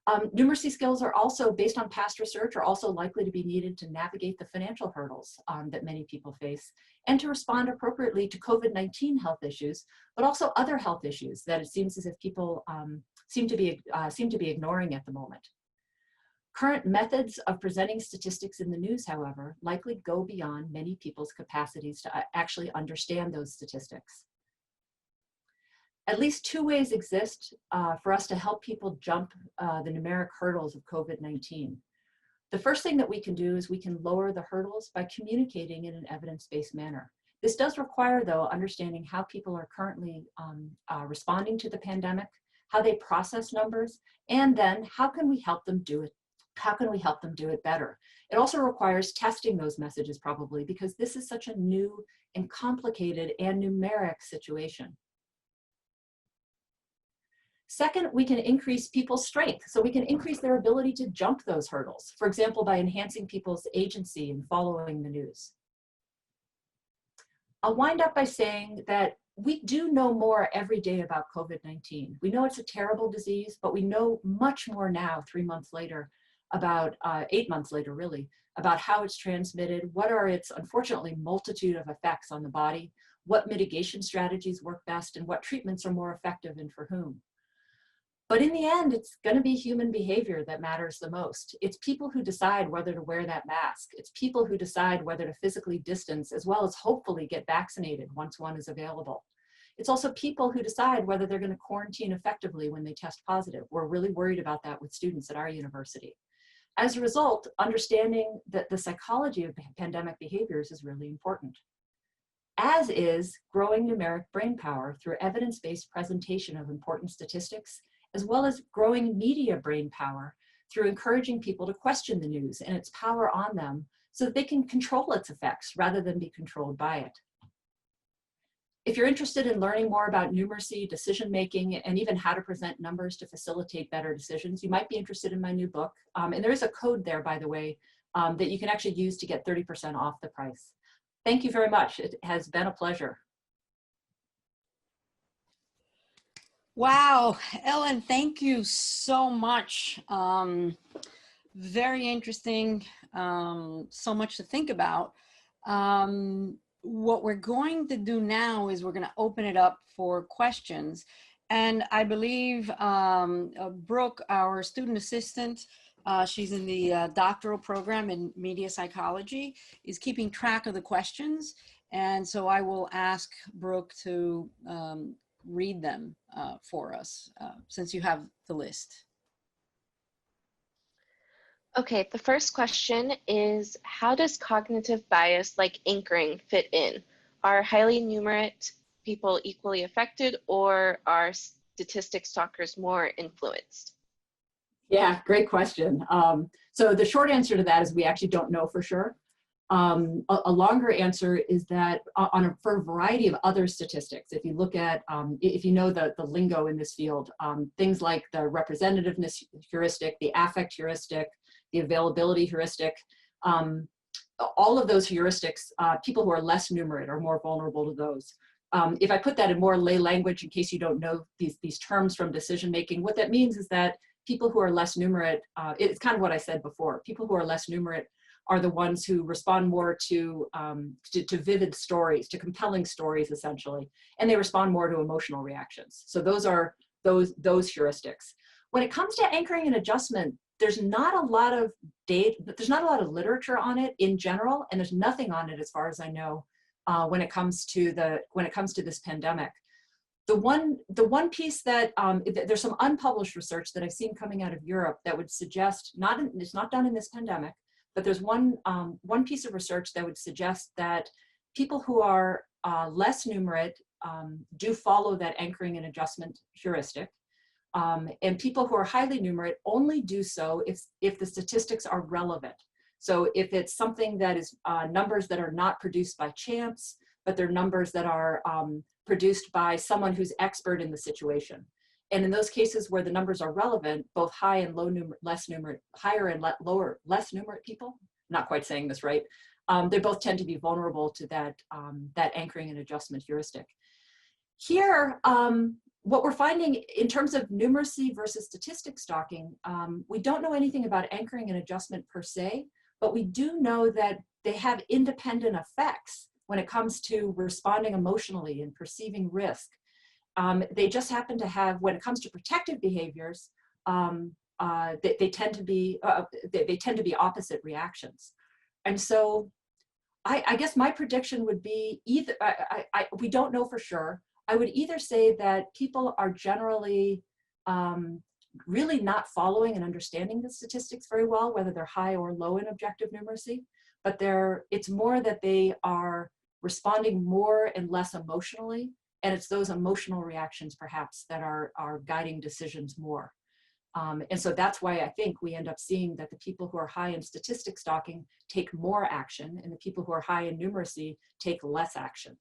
Numeracy skills are also, based on past research, are also likely to be needed to navigate the financial hurdles that many people face and to respond appropriately to COVID-19 health issues, but also other health issues that it seems as if people seem to be ignoring at the moment. Current methods of presenting statistics in the news, however, likely go beyond many people's capacities to actually understand those statistics. At least two ways exist for us to help people jump the numeric hurdles of COVID-19. The first thing that we can do is we can lower the hurdles by communicating in an evidence-based manner. This does require, though, understanding how people are currently responding to the pandemic, how they process numbers, and then how can we help them do it? How can we help them do it better? It also requires testing those messages probably, because this is such a new and complicated and numeric situation. Second, we can increase people's strength. So we can increase their ability to jump those hurdles, for example, by enhancing people's agency in following the news. I'll wind up by saying that we do know more every day about COVID-19. We know it's a terrible disease, but we know much more now, 3 months later, about 8 months later, really, about how it's transmitted, what are its, unfortunately, multitude of effects on the body, what mitigation strategies work best, and what treatments are more effective and for whom. But in the end, it's going to be human behavior that matters the most. It's people who decide whether to wear that mask. It's people who decide whether to physically distance, as well as hopefully get vaccinated once one is available. It's also people who decide whether they're going to quarantine effectively when they test positive. We're really worried about that with students at our university. As a result, understanding that the psychology of pandemic behaviors is really important, as is growing numeric brain power through evidence-based presentation of important statistics, as well as growing media brain power through encouraging people to question the news and its power on them so that they can control its effects rather than be controlled by it. If you're interested in learning more about numeracy, decision-making, and even how to present numbers to facilitate better decisions, you might be interested in my new book. And there is a code there, by the way, that you can actually use to get 30% off the price. Thank you very much. It has been a pleasure. Wow, Ellen, thank you so much. Very interesting, so much to think about. What we're going to do now is we're going to open it up for questions. And I believe Brooke, our student assistant, she's in the doctoral program in media psychology, is keeping track of the questions. And so I will ask Brooke to read them for us, since you have the list. Okay, the first question is, how does cognitive bias like anchoring fit in? Are highly numerate people equally affected, or are statistic stalkers more influenced? Yeah, great question. So the short answer to that is we actually don't know for sure. A longer answer is that for a variety of other statistics, if you look at, if you know the lingo in this field, things like the representativeness heuristic, the affect heuristic, the availability heuristic, all of those heuristics, people who are less numerate are more vulnerable to those. If I put that in more lay language, in case you don't know these terms from decision making, what that means is that people who are less numerate, it's kind of what I said before, people who are less numerate are the ones who respond more to vivid stories, to compelling stories, essentially, and they respond more to emotional reactions. So those are those heuristics. When it comes to anchoring and adjustment, there's not a lot of data, there's not a lot of literature on it in general, and there's nothing on it as far as I know when it comes to this pandemic. The one piece that there's some unpublished research that I've seen coming out of Europe that would suggest, it's not done in this pandemic, but there's one piece of research that would suggest that people who are less numerate do follow that anchoring and adjustment heuristic. And people who are highly numerate only do so if the statistics are relevant. So if it's something that is numbers that are not produced by chance, but they're numbers that are produced by someone who's expert in the situation. And in those cases where the numbers are relevant, both high and low less numerate, higher and lower, less numerate people, not quite saying this right, they both tend to be vulnerable to that anchoring and adjustment heuristic. Here, what we're finding in terms of numeracy versus statistic stalking, we don't know anything about anchoring and adjustment per se, but we do know that they have independent effects when it comes to responding emotionally and perceiving risk. They just happen to have, when it comes to protective behaviors, they tend to be opposite reactions. And so I guess my prediction would be either, we don't know for sure. I would either say that people are generally really not following and understanding the statistics very well, whether they're high or low in objective numeracy, but it's more that they are responding more and less emotionally, and it's those emotional reactions perhaps that are guiding decisions more. And so that's why I think we end up seeing that the people who are high in statistic stalking take more action, and the people who are high in numeracy take less action.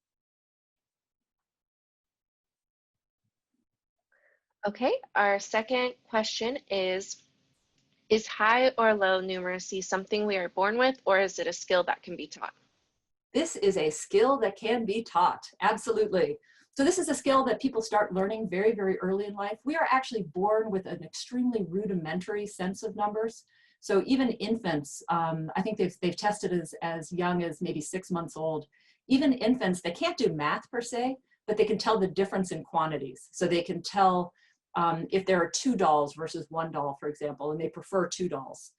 Okay, our second question is high or low numeracy something we are born with, or is it a skill that can be taught? This is a skill that can be taught, absolutely. So this is a skill that people start learning very, very early in life. We are actually born with an extremely rudimentary sense of numbers. So even infants, I think they've tested as young as maybe 6 months old. Even infants, they can't do math per se, but they can tell the difference in quantities. So they can tell if there are 2 dolls versus 1 doll, for example, and they prefer 2 dolls.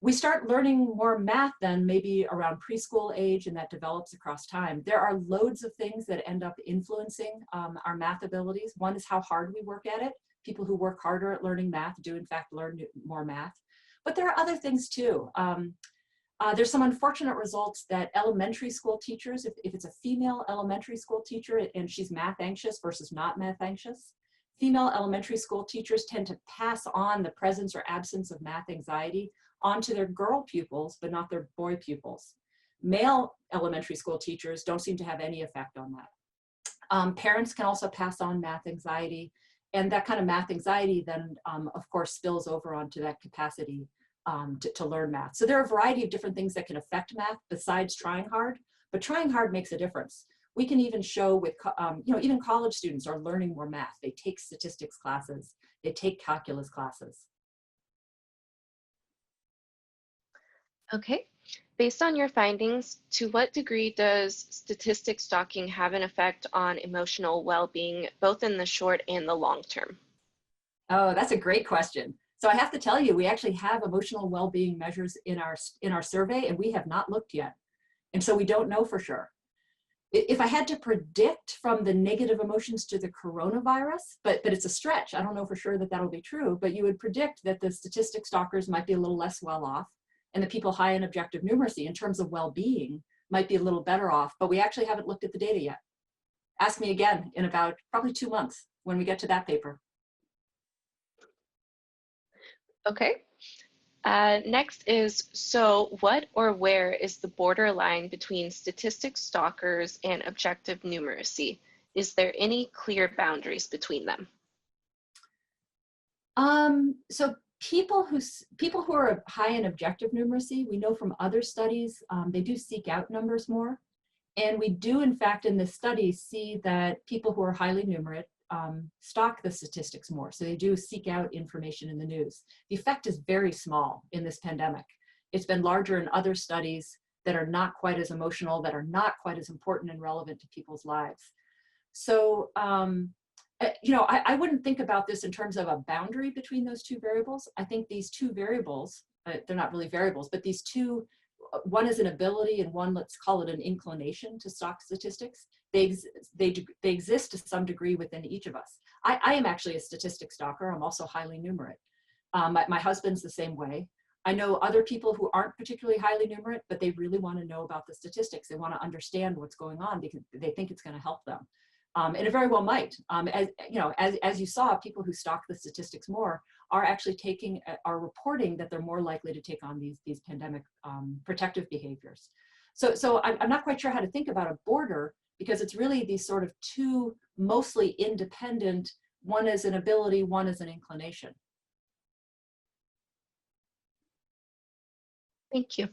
We start learning more math then maybe around preschool age, and that develops across time. There are loads of things that end up influencing our math abilities. One is how hard we work at it. People who work harder at learning math do in fact learn more math. But there are other things too. There's some unfortunate results that elementary school teachers, if it's a female elementary school teacher and she's math anxious versus not math anxious, female elementary school teachers tend to pass on the presence or absence of math anxiety onto their girl pupils, but not their boy pupils. Male elementary school teachers don't seem to have any effect on that. Parents can also pass on math anxiety, and that kind of math anxiety then, of course, spills over onto that capacity to learn math. So there are a variety of different things that can affect math besides trying hard, but trying hard makes a difference. We can even show with, even college students are learning more math. They take statistics classes, they take calculus classes. Okay. Based on your findings, to what degree does statistics stalking have an effect on emotional well-being, both in the short and the long term? Oh, that's a great question. So I have to tell you, we actually have emotional well-being measures in our survey, and we have not looked yet. And so we don't know for sure. If I had to predict from the negative emotions to the coronavirus, but it's a stretch, I don't know for sure that that'll be true, but you would predict that the statistics stalkers might be a little less well off, and the people high in objective numeracy in terms of well-being might be a little better off, but we actually haven't looked at the data yet. Ask me again in about probably 2 months when we get to that paper. Okay. Next is, so what or where is the borderline between statistics stalkers and objective numeracy? Is there any clear boundaries between them? So people who are high in objective numeracy, we know from other studies, they do seek out numbers more. And we do, in fact, in this study, see that people who are highly numerate stalk the statistics more. So they do seek out information in the news. The effect is very small in this pandemic. It's been larger in other studies that are not quite as emotional, that are not quite as important and relevant to people's lives. So, I wouldn't think about this in terms of a boundary between those two variables. I think these two variables, they're not really variables, but these two, one is an ability and one, let's call it an inclination to stalk statistics. They exist to some degree within each of us. I am actually a statistics stalker. I'm also highly numerate. My husband's the same way. I know other people who aren't particularly highly numerate, but they really want to know about the statistics. They want to understand what's going on because they think it's going to help them. And it very well might. As you saw, people who stalk the statistics more are actually are reporting that they're more likely to take on these pandemic protective behaviors. So I'm not quite sure how to think about a border, because it's really these sort of two mostly independent, one is an ability, one is an inclination. Thank you.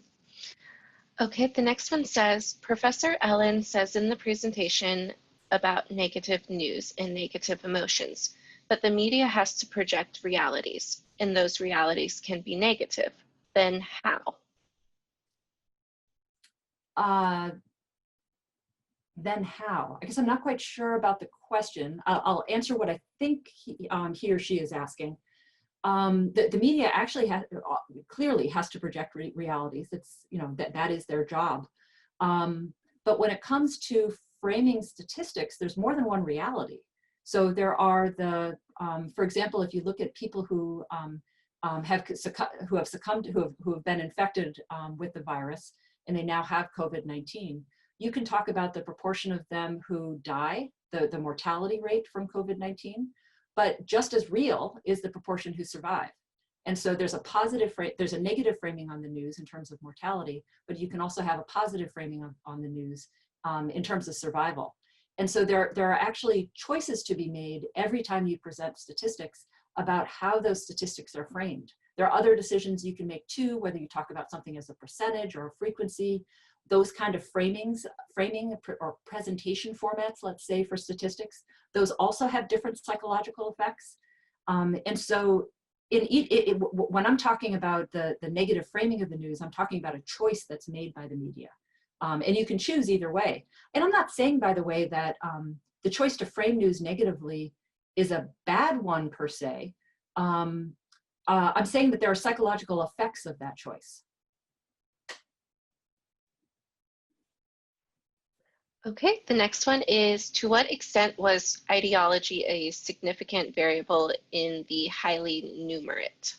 Okay, the next one says, Professor Ellen says in the presentation about negative news and negative emotions, but the media has to project realities, and those realities can be negative. Then how? Then how? I guess I'm not quite sure about the question. I'll answer what I think he or she is asking. The media actually clearly has to project realities. It's, that is their job. But when it comes to framing statistics, there's more than one reality. So there are for example, if you look at people who have been infected with the virus and they now have COVID-19, you can talk about the proportion of them who die, the mortality rate from COVID-19, but just as real is the proportion who survive. And so there's a negative framing on the news in terms of mortality, but you can also have a positive framing on the news in terms of survival. And so there are actually choices to be made every time you present statistics about how those statistics are framed. There are other decisions you can make too, whether you talk about something as a percentage or a frequency. Those kind of framing or presentation formats, let's say for statistics, those also have different psychological effects. And so when I'm talking about the negative framing of the news, I'm talking about a choice that's made by the media. And you can choose either way. And I'm not saying, by the way, that the choice to frame news negatively is a bad one per se. I'm saying that there are psychological effects of that choice. Okay, the next one is, to what extent was ideology a significant variable in the highly numerate?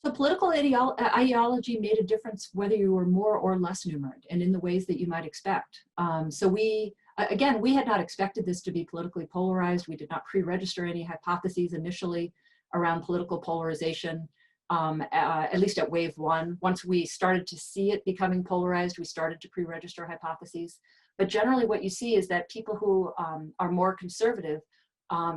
So political ideology made a difference whether you were more or less numerate and in the ways that you might expect. So we had not expected this to be politically polarized. We did not pre-register any hypotheses initially around political polarization, at least at wave one. Once we started to see it becoming polarized, we started to pre-register hypotheses. But generally what you see is that people who are more conservative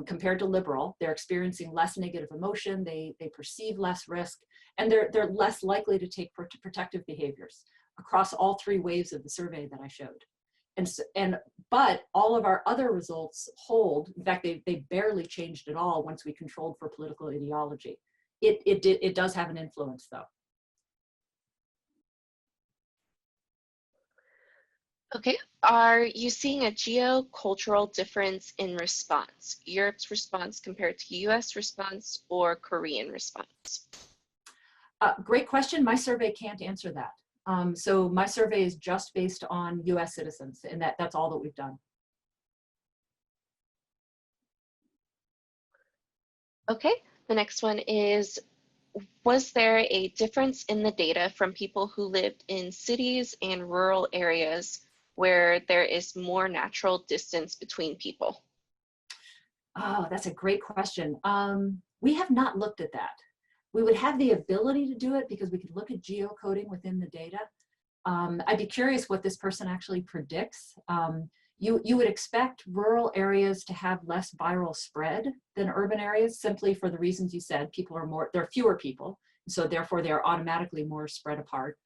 compared to liberal, they're experiencing less negative emotion, they perceive less risk, and they're less likely to take protective behaviors across all 3 waves of the survey that I showed. But all of our other results hold. In fact, they barely changed at all once we controlled for political ideology. It does have an influence, though. Okay, are you seeing a geocultural difference in response? Europe's response compared to US response or Korean response? Great question. My survey can't answer that. So my survey is just based on US citizens, and that's all that we've done. Okay, the next one is, was there a difference in the data from people who lived in cities and rural areas where there is more natural distance between people? Oh, that's a great question. We have not looked at that. We would have the ability to do it because we could look at geocoding within the data. I'd be curious what this person actually predicts. You would expect rural areas to have less viral spread than urban areas, simply for the reasons you said. There are fewer people, so therefore they are automatically more spread apart.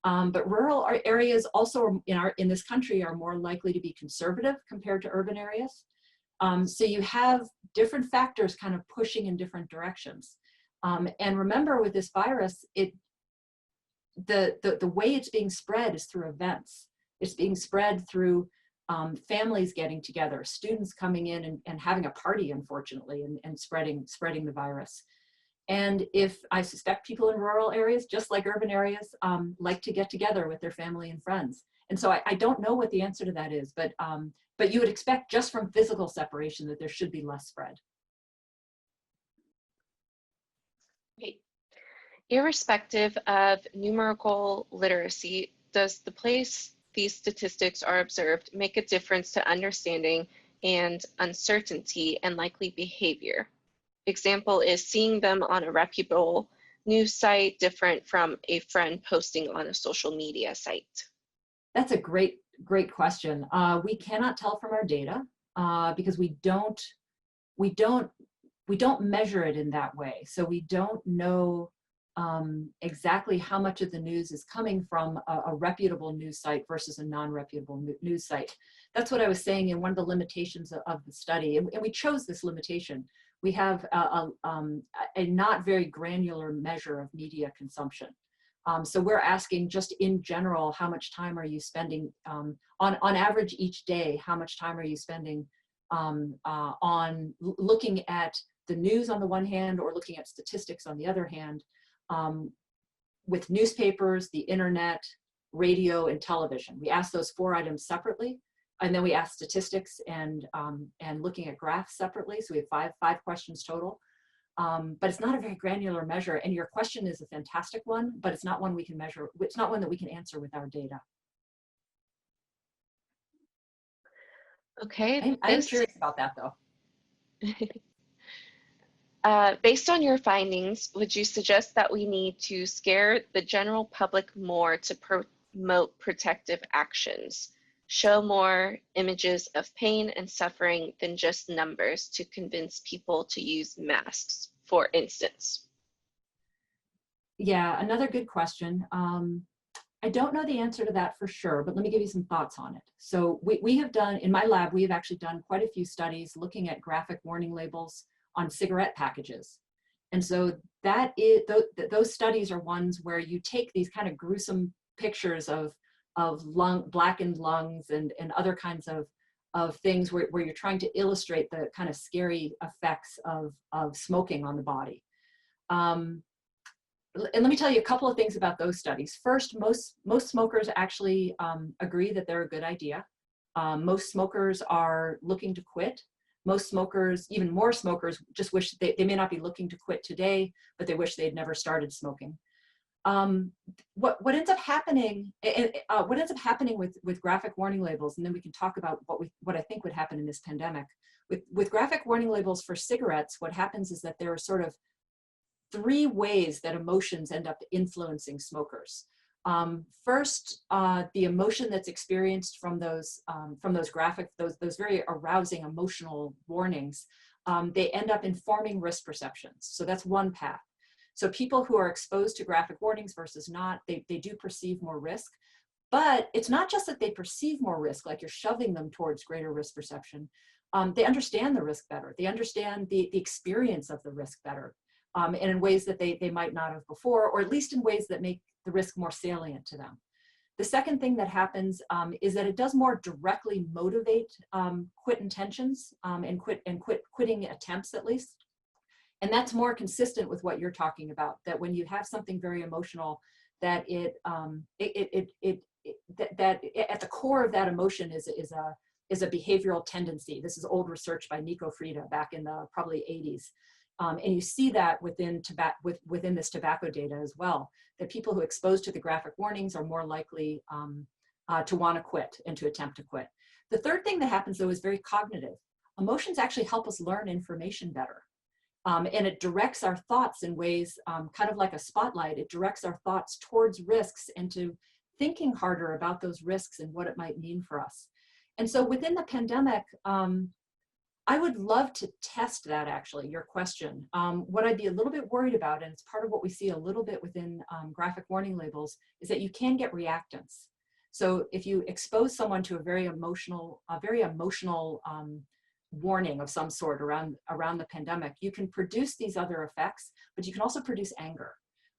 But rural areas also in this country are more likely to be conservative compared to urban areas. So you have different factors kind of pushing in different directions. And remember, with this virus, the way it's being spread is through events. It's being spread through families getting together, students coming in and having a party, unfortunately, and spreading the virus. And if I suspect people in rural areas, just like urban areas, like to get together with their family and friends. And so I don't know what the answer to that is, but you would expect just from physical separation that there should be less spread. Okay. Irrespective of numerical literacy, does the place these statistics are observed make a difference to understanding and uncertainty and likely behavior? Example is seeing them on a reputable news site different from a friend posting on a social media site? That's a great question. We cannot tell from our data because we don't measure it in that way. So we don't know exactly how much of the news is coming from a reputable news site versus a non-reputable news site. That's what I was saying in one of the limitations of the study, and we chose this limitation. We have a not very granular measure of media consumption. So we're asking just in general, how much time are you spending, on average each day, how much time are you spending on looking at the news on the one hand or looking at statistics on the other hand, with newspapers, the internet, radio, and television. We ask those 4 items separately, and then we ask statistics and looking at graphs separately. So we have five questions total. But it's not a very granular measure, and your question is a fantastic one, but it's not one we can measure. It's not one that we can answer with our data. Okay. I'm curious about that, though. Based on your findings, would you suggest that we need to scare the general public more to promote protective actions, show more images of pain and suffering than just numbers to convince people to use masks, for instance? Yeah, another good question. I don't know the answer to that for sure, but let me give you some thoughts on it. So we have done, in my lab, we have actually done quite a few studies looking at graphic warning labels on cigarette packages. And so those studies are ones where you take these kind of gruesome pictures of blackened lungs and other kinds of things where you're trying to illustrate the kind of scary effects of smoking on the body. And let me tell you a couple of things about those studies. First, most smokers actually agree that they're a good idea. Most smokers are looking to quit. Most smokers, even more smokers, just wish they may not be looking to quit today, but they wish they'd never started smoking. What ends up happening? What ends up happening with graphic warning labels, and then we can talk about what I think would happen in this pandemic. With graphic warning labels for cigarettes, what happens is that there are sort of 3 ways that emotions end up influencing smokers. First, the emotion that's experienced from those graphic, those very arousing emotional warnings, they end up informing risk perceptions. So that's one path. So people who are exposed to graphic warnings versus not, they do perceive more risk. But it's not just that they perceive more risk, like you're shoving them towards greater risk perception. They understand the risk better. They understand the experience of the risk better, and in ways that they might not have before, or at least in ways that make the risk more salient to them. The second thing that happens is that it does more directly motivate quit intentions and quitting attempts, at least. And that's more consistent with what you're talking about, that when you have something very emotional, that that at the core of that emotion is a behavioral tendency. This is old research by Nico Frida back in the probably 80s. And you see that within this tobacco data as well, that people who are exposed to the graphic warnings are more likely to want to quit and to attempt to quit. The third thing that happens, though, is very cognitive. Emotions actually help us learn information better. And it directs our thoughts in ways, kind of like a spotlight. It directs our thoughts towards risks and to thinking harder about those risks and what it might mean for us. And so within the pandemic, I would love to test that, actually, your question. What I'd be a little bit worried about, and it's part of what we see a little bit within graphic warning labels, is that you can get reactance. So if you expose someone to a very emotional warning of some sort around the pandemic, you can produce these other effects, but you can also produce anger.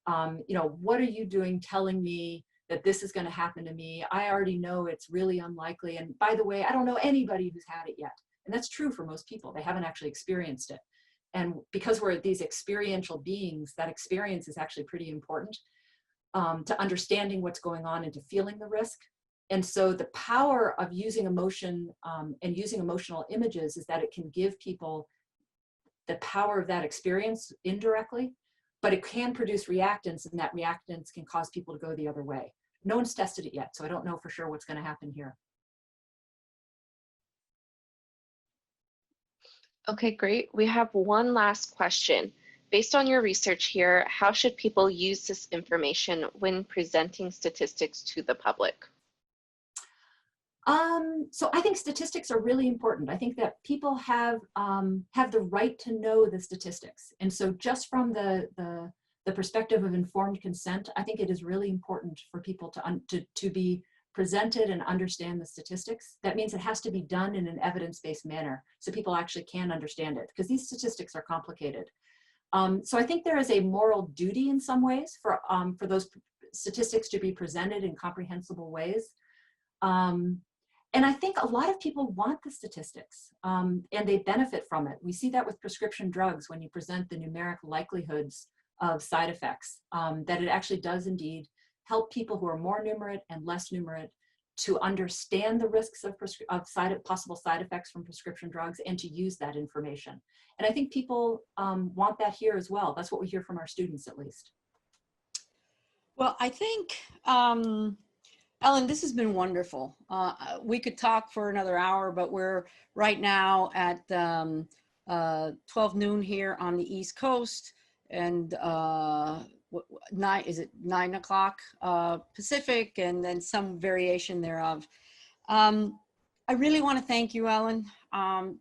What are you doing telling me that this is going to happen to me? I already know it's really unlikely. And by the way, I don't know anybody who's had it yet. And that's true for most people. They haven't actually experienced it. And because we're these experiential beings, that experience is actually pretty important to understanding what's going on and to feeling the risk. And so the power of using emotion and using emotional images is that it can give people the power of that experience indirectly, but it can produce reactance, and that reactance can cause people to go the other way. No one's tested it yet, so I don't know for sure what's going to happen here. Okay, great. We have one last question. Based on your research here, how should people use this information when presenting statistics to the public? So I think statistics are really important. I think that people have the right to know the statistics. And so just from the perspective of informed consent, I think it is really important for people to be presented and understand the statistics. That means it has to be done in an evidence-based manner so people actually can understand it, because these statistics are complicated. So I think there is a moral duty in some ways for those statistics to be presented in comprehensible ways. And I think a lot of people want the statistics and they benefit from it. We see that with prescription drugs when you present the numeric likelihoods of side effects, that it actually does indeed help people who are more numerate and less numerate to understand the risks of possible side effects from prescription drugs and to use that information. And I think people want that here as well. That's what we hear from our students, at least. Well, I think, Ellen, this has been wonderful. We could talk for another hour, but we're right now at 12 noon here on the East Coast, and 9 o'clock Pacific, and then some variation thereof. I really want to thank you, Ellen.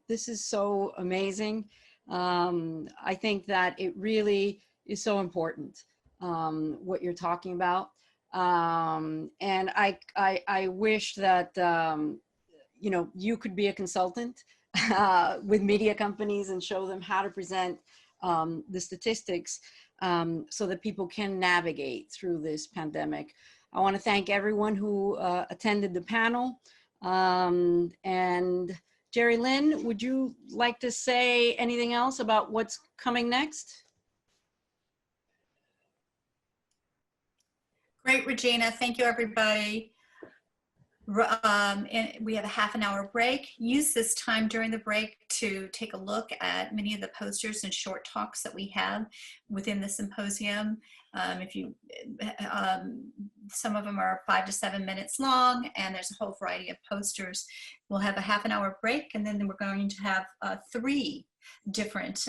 This is so amazing. I think that it really is so important, what you're talking about. And I wish that, you could be a consultant with media companies and show them how to present the statistics so that people can navigate through this pandemic. I want to thank everyone who attended the panel. And Jerry Lynn, would you like to say anything else about what's coming next? Great, Regina. Thank you, everybody. And we have a half-an-hour break. Use this time during the break to take a look at many of the posters and short talks that we have within the symposium. Some of them are 5 to 7 minutes long, and there's a whole variety of posters. We'll have a half-an-hour break, and then we're going to have 3 different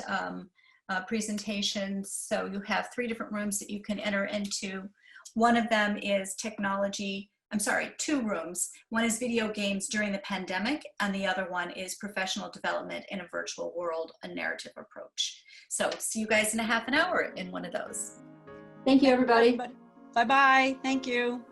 presentations. So you have 3 different rooms that you can enter into. One of them is technology I'm sorry, 2 rooms. One is video games during the pandemic, and the other one is professional development in a virtual world, a narrative approach. So see you guys in a half an hour in one of those. Thank you, everybody. Bye-bye. Thank you.